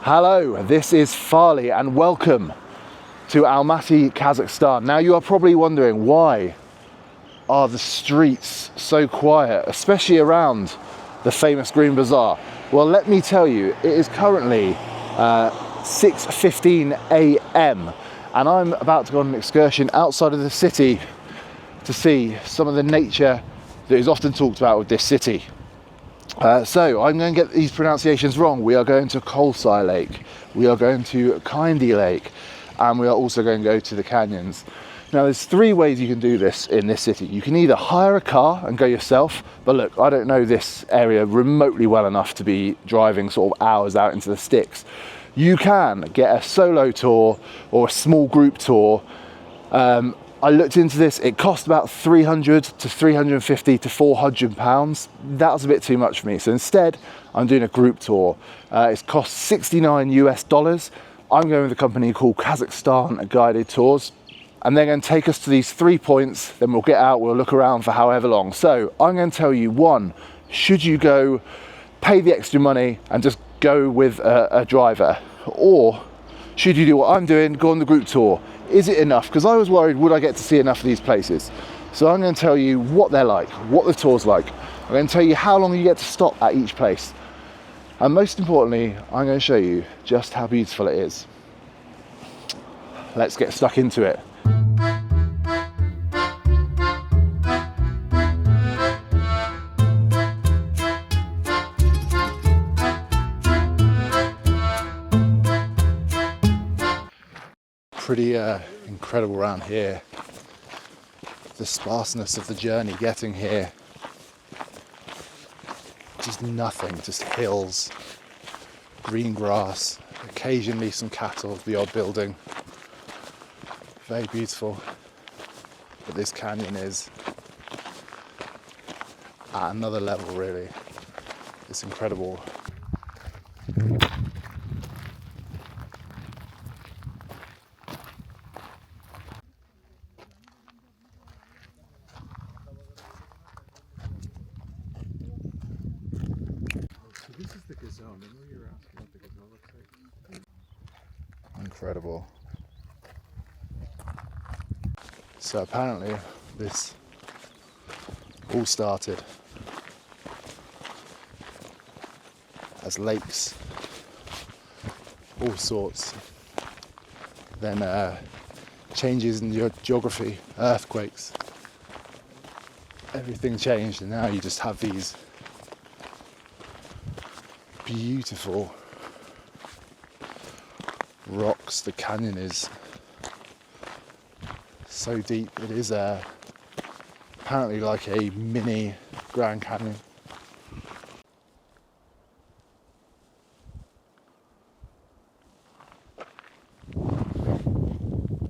Hello, this is Farley and welcome to Almaty, Kazakhstan. Now you are probably wondering, why are the streets so quiet, especially around the famous Green Bazaar? Well, let me tell you, it is currently 6:15 a.m. and I'm about to go on an excursion outside of the city to see some of the nature that is often talked about with this city. So I'm going to get these pronunciations wrong. We are going to Kolsai Lake, we are going to Kaindy Lake, and we are also going to go to the canyons. Now there's three ways you can do this in this city. You can either hire a car and go yourself, but look, I don't know this area remotely well enough to be driving sort of hours out into the sticks. You can get a solo tour or a small group tour. I looked into this, it cost about 300 to 350 to 400 pounds. That was a bit too much for me. So instead, I'm doing a group tour. It's cost 69 US dollars. I'm going with a company called Kazakhstan Guided Tours. And they're going to take us to these 3 points, then we'll get out, we'll look around for however long. So I'm going to tell you, one, should you go pay the extra money and just go with a driver? Or should you do what I'm doing, go on the group tour? Is it enough? Because I was worried, would I get to see enough of these places? So I'm going to tell you what they're like, what the tour's like. I'm going to tell you how long you get to stop at each place. And most importantly, I'm going to show you just how beautiful it is. Let's get stuck into it. Pretty incredible around here. The sparseness of the journey getting here. Just nothing, just hills, green grass, occasionally some cattle, the odd building. Very beautiful. But this canyon is at another level, really. It's incredible. This is the gazelle. Remember you were asking what the gazelle looks like? Incredible. So apparently this all started as lakes, all sorts. Then changes in your geography, earthquakes. Everything changed, and now you just have these beautiful rocks. The canyon is so deep. It is apparently like a mini Grand Canyon.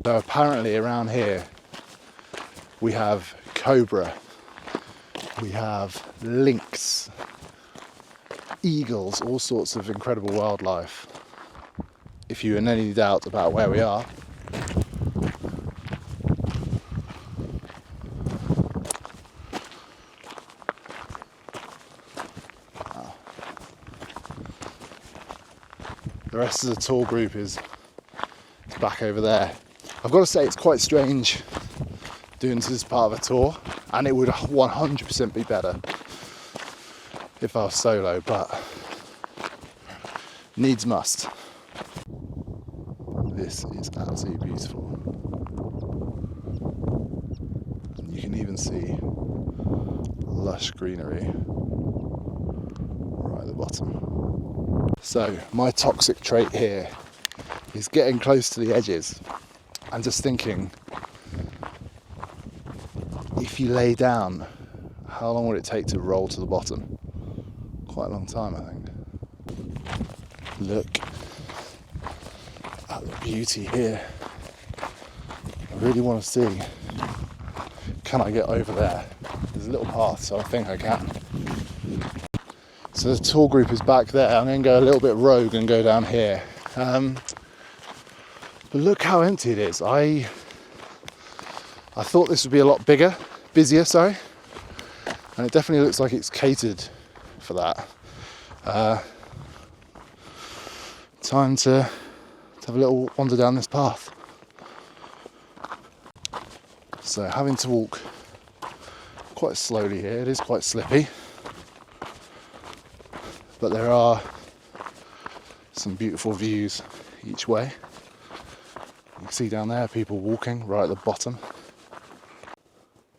So apparently around here we have cobra, we have lynx, eagles, all sorts of incredible wildlife. If you're in any doubt about where we are, the rest of the tour group is back over there. I've got to say, it's quite strange doing this as part of a tour, and it would 100% be better if I was solo, but needs must. This is absolutely beautiful. And you can even see lush greenery right at the bottom. So my toxic trait here is getting close to the edges and just thinking, if you lay down, how long would it take to roll to the bottom? Quite a long time, I think. Look at the beauty here. I really want to see, can I get over there? There's a little path, so I think I can. So the tour group is back there. I'm going to go a little bit rogue and go down here. But look how empty it is. I thought this would be a lot busier, and it definitely looks like it's catered for that. time to have a little wander down this path. So having to walk quite slowly here, it is quite slippy, but there are some beautiful views each way. You can see down there people walking right at the bottom.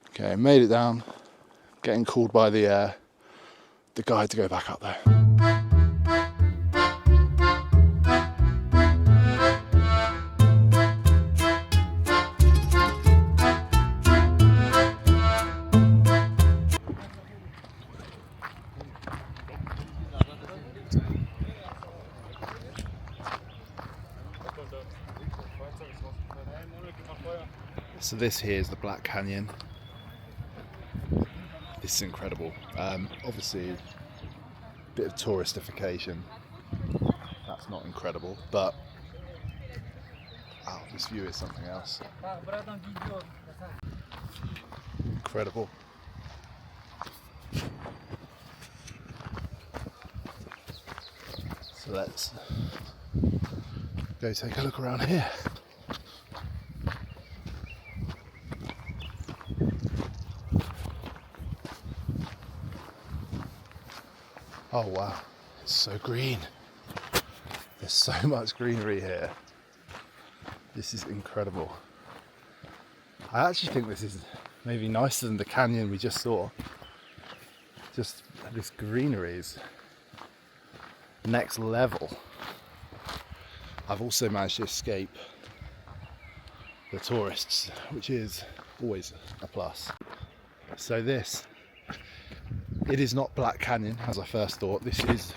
Okay, made it down, getting called by the guide to go back up there. So this here is the Black Canyon. This is incredible. Obviously, a bit of touristification. That's not incredible, but wow, this view is something else. Incredible. So let's go take a look around here. Oh wow, it's so green. There's so much greenery here. This is incredible. I actually think this is maybe nicer than the canyon we just saw. Just this greenery is next level. I've also managed to escape the tourists, which is always a plus. So this, it is not Black Canyon as I first thought. This is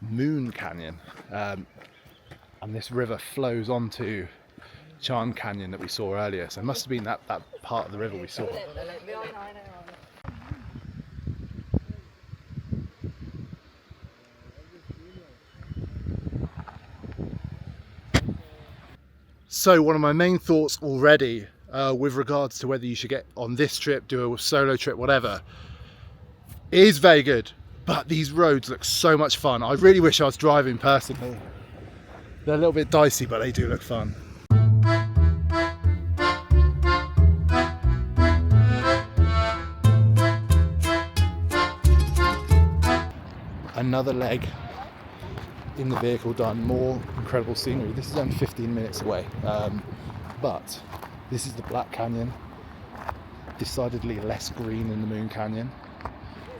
Moon Canyon, and this river flows onto Charyn Canyon that we saw earlier. So it must have been that part of the river we saw. So one of my main thoughts already with regards to whether you should get on this trip, do a solo trip, whatever, it is very good, but these roads look so much fun. I really wish I was driving personally. They're a little bit dicey, but they do look fun. Another leg in the vehicle done, more incredible scenery. This is only 15 minutes away, but this is the Black Canyon, decidedly less green than the Moon Canyon,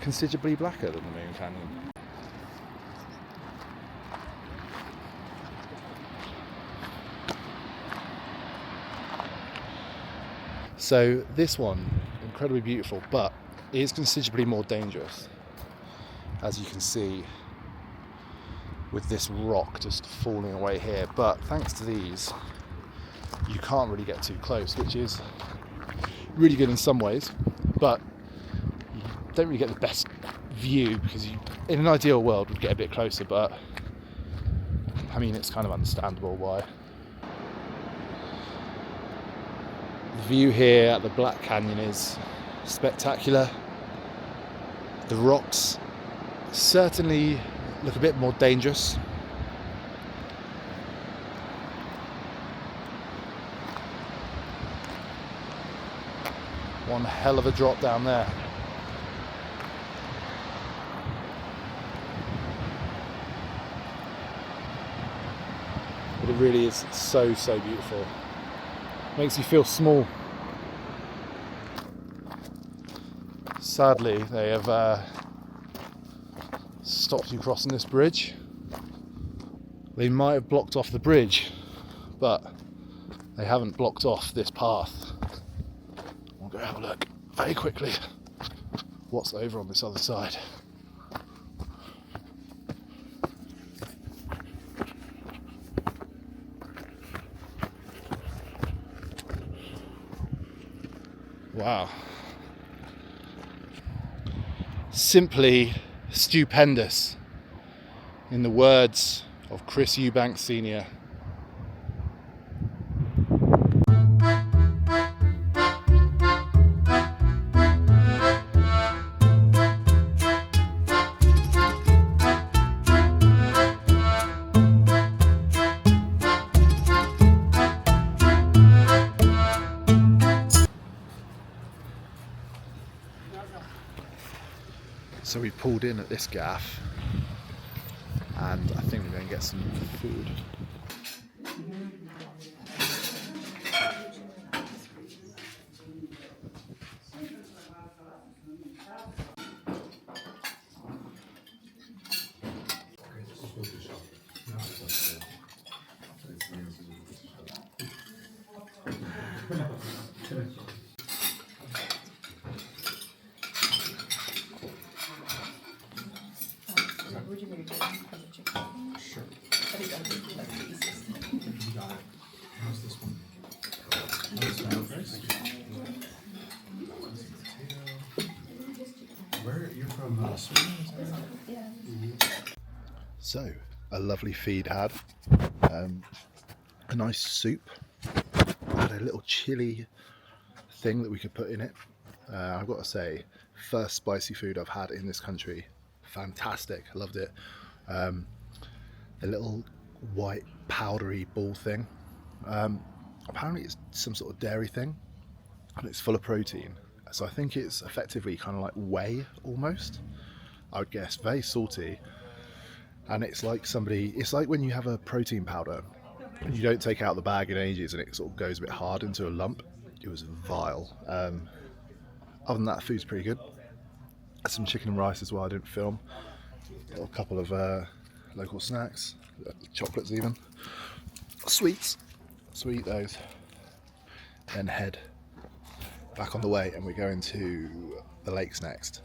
considerably blacker than the Moon Canyon. So this one, incredibly beautiful, but it is considerably more dangerous, as you can see, with this rock just falling away here. But thanks to these, you can't really get too close, which is really good in some ways, but you don't really get the best view, because you, in an ideal world, would get a bit closer, but I mean, it's kind of understandable why. The view here at the Black Canyon is spectacular. The rocks certainly look a bit more dangerous. One hell of a drop down there. But it really is so beautiful. Makes you feel small. Sadly, they have stopped you crossing this bridge. They might have blocked off the bridge, but they haven't blocked off this path. We'll go have a look very quickly what's over on this other side. Wow. Simply stupendous, in the words of Chris Eubanks Sr. So we pulled in at this gaff, and I think we're going to get some food. So, a lovely feed had, a nice soup, had a little chili thing that we could put in it. I've got to say, first spicy food I've had in this country, fantastic, I loved it. The little white powdery ball thing, apparently it's some sort of dairy thing, and it's full of protein, so I think it's effectively kind of like whey almost, I would guess. Very salty, and it's like when you have a protein powder and you don't take out the bag in ages and it sort of goes a bit hard into a lump. It was vile. Other than that, the food's pretty good. Had some chicken and rice as well, I didn't film. Got a couple of local snacks, chocolates even. Sweets, sweet those. Then head back on the way, and we're going to the lakes next.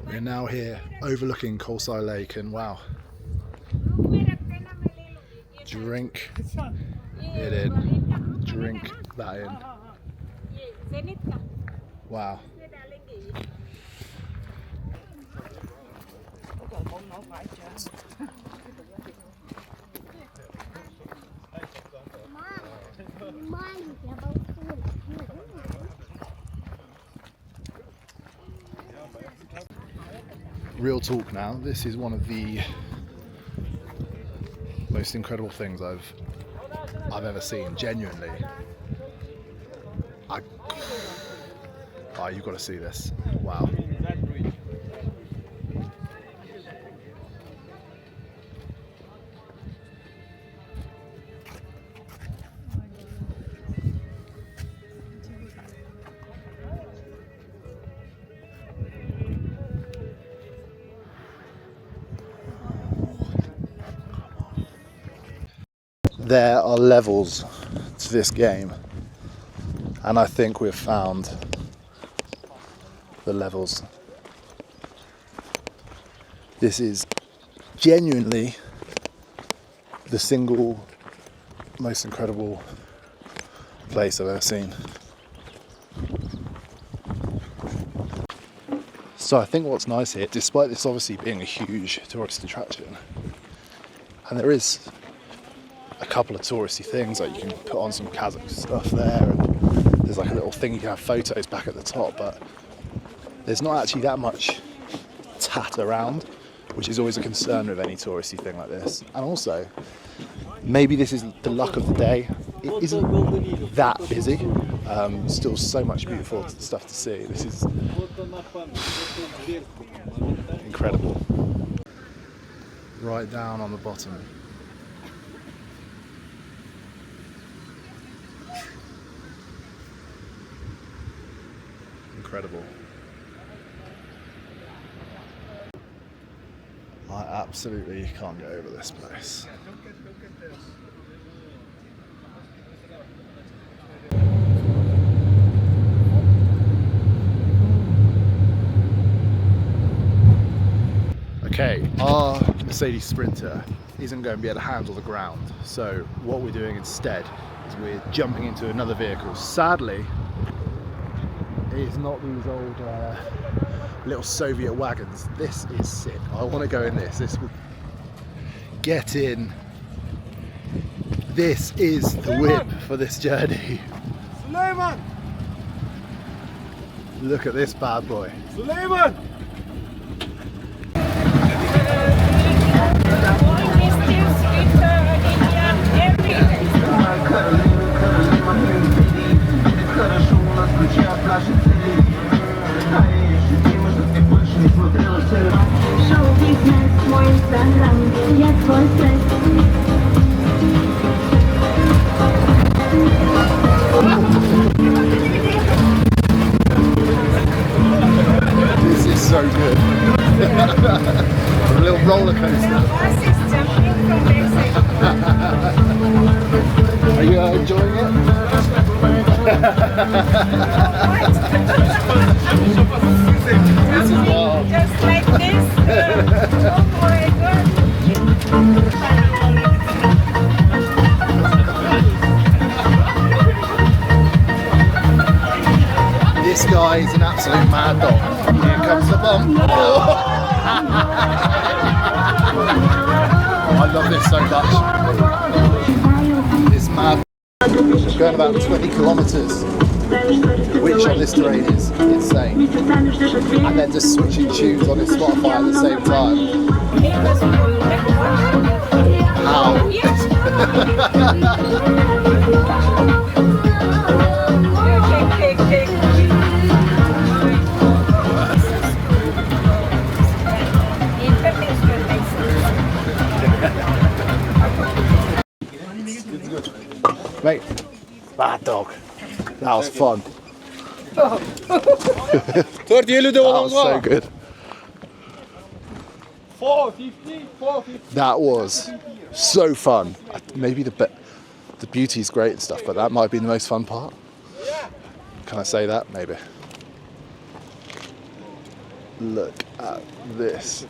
We're now here overlooking Kolsai Lake, and wow, drink it in, drink that in. Wow. Real talk now, this is one of the most incredible things I've ever seen, genuinely. You've got to see this. Wow. There are levels to this game, and I think we've found the levels. This is genuinely the single most incredible place I've ever seen. So I think what's nice here, despite this obviously being a huge tourist attraction, and there is a couple of touristy things, like you can put on some Kazakh stuff there, and there's like a little thing you can have photos back at the top, but there's not actually that much tat around, which is always a concern with any touristy thing like this. And also, maybe this is the luck of the day, it isn't that busy. Still so much beautiful stuff to see. This is incredible. Right down on the bottom. Incredible. I absolutely can't get over this place. Okay, our Mercedes Sprinter isn't going to be able to handle the ground, so what we're doing instead is we're jumping into another vehicle. Sadly, it's not these old little Soviet wagons. This is sick. I want to go in this. This will get in. This is the whip for this journey. Suleiman! Look at this bad boy. Suleiman! This is so good. A little roller coaster. Are you enjoying it? This is wild. Just like this. Oh my God. This guy is an absolute mad dog. Here comes the bomb. I love this so much. This mad going about 20 kilometers, which on this terrain is insane. And then just switching tunes on his Spotify at the same time. How? Mate, bad dog. That was fun. That was so good. 450, 450. That was so fun. Maybe the beauty is great and stuff, but that might be the most fun part. Can I say that? Maybe. Look at this.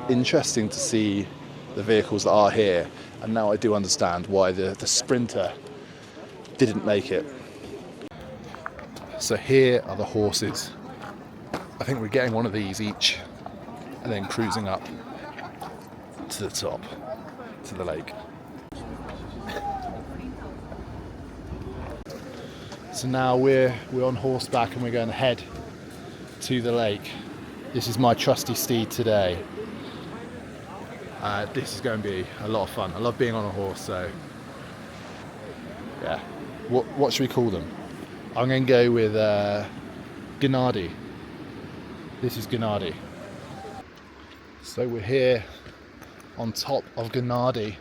Interesting to see the vehicles that are here, and now I do understand why the Sprinter didn't make it. So here are the horses. I think we're getting one of these each and then cruising up to the top, to the lake. So now we're on horseback and we're going to head to the lake. This is my trusty steed today. This is going to be a lot of fun. I love being on a horse, so yeah. What should we call them? I'm going to go with Gennady. This is Gennady. So we're here on top of Gennady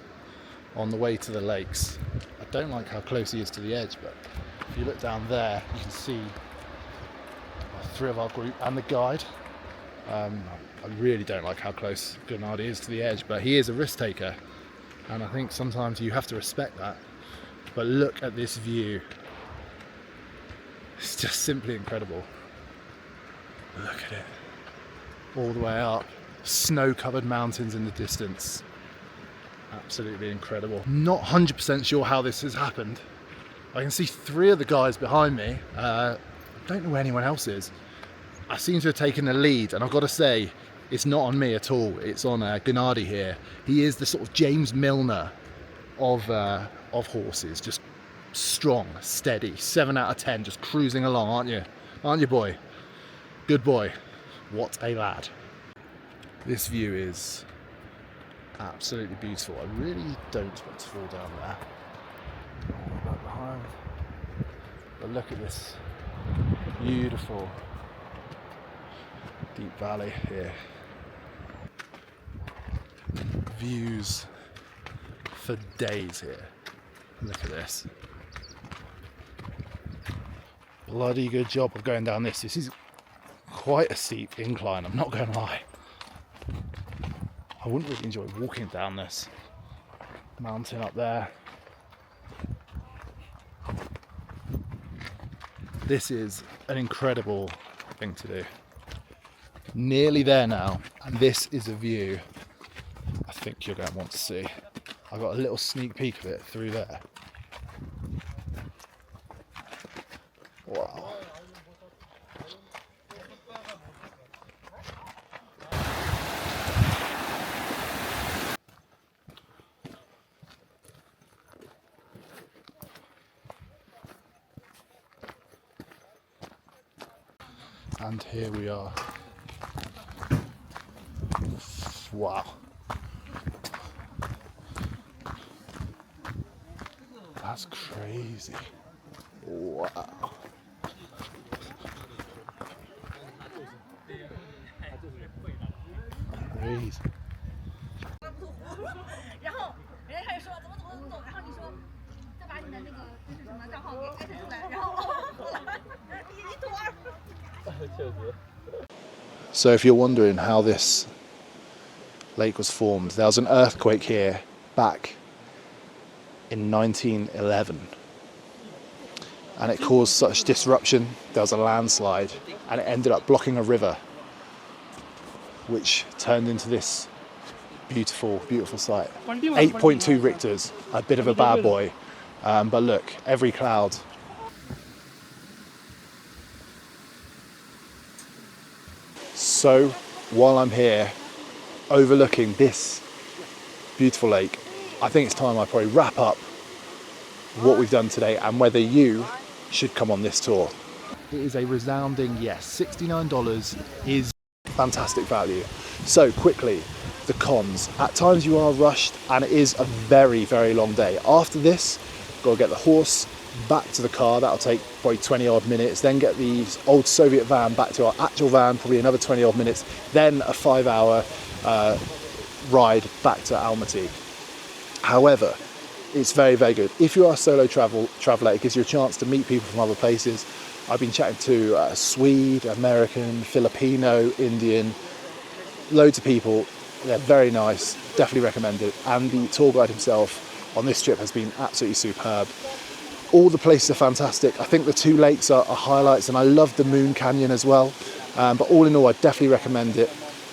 on the way to the lakes. I don't like how close he is to the edge, but if you look down there, you can see 3 of our group and the guide. I really don't like how close Gennady is to the edge, but he is a risk taker, and I think sometimes you have to respect that. But look at this view. It's just simply incredible. Look at it. All the way up. Snow-covered mountains in the distance. Absolutely incredible. Not 100% sure how this has happened. I can see 3 of the guys behind me. I don't know where anyone else is. I seem to have taken the lead, and I've got to say, it's not on me at all. It's on Gennady here. He is the sort of James Milner of horses. Just strong, steady, 7 out of 10, just cruising along, aren't you? Aren't you, boy? Good boy. What a lad. This view is absolutely beautiful. I really don't want to fall down there. Back behind. But look at this beautiful deep valley here. Views for days here. Look at this. Bloody good job of going down this. This is quite a steep incline, I'm not going to lie. I wouldn't really enjoy walking down this mountain up there. This is an incredible thing to do. Nearly there now, and this is a view I think you're going to want to see. I got a little sneak peek of it through there. Wow. And here we are. Wow. That's crazy. Wow. Jeez. 然后人家开始说怎么走，然后你说再把你的那个就是什么账号给艾特出来，然后一拖二。确实。 So if you're wondering how this lake was formed, there was an earthquake here back in 1911 and it caused such disruption. There was a landslide and it ended up blocking a river which turned into this beautiful, beautiful site. 8.2 Richters, a bit of a bad boy, but look, every cloud. So while I'm here overlooking this beautiful lake, I think it's time I probably wrap up what we've done today and whether you should come on this tour. It is a resounding yes. $69 is fantastic value. So quickly, the cons. At times you are rushed and it is a very, very long day. After this, got to get the horse back to the car. That'll take probably 20 odd minutes. Then get the old Soviet van back to our actual van, probably another 20 odd minutes. Then a 5-hour ride back to Almaty. However, it's very, very good. If you are a solo traveller, it gives you a chance to meet people from other places. I've been chatting to Swede, American, Filipino, Indian, loads of people. They're very nice, definitely recommend it. And the tour guide himself on this trip has been absolutely superb. All the places are fantastic. I think the two lakes are highlights and I love the Moon Canyon as well. But all in all, I definitely recommend it.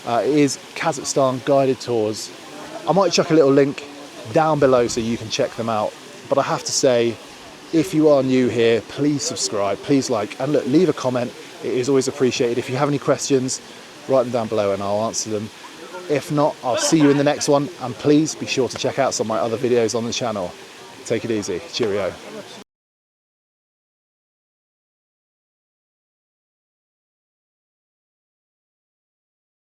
It is Kazakhstan guided tours. I might chuck a little link down below so you can check them out. But I have to say, if you are new here, please subscribe, please like, and look, leave a comment. It is always appreciated. If you have any questions, write them down below and I'll answer them. If not, I'll see you in the next one. And please be sure to check out some of my other videos on the channel. Take it easy. Cheerio.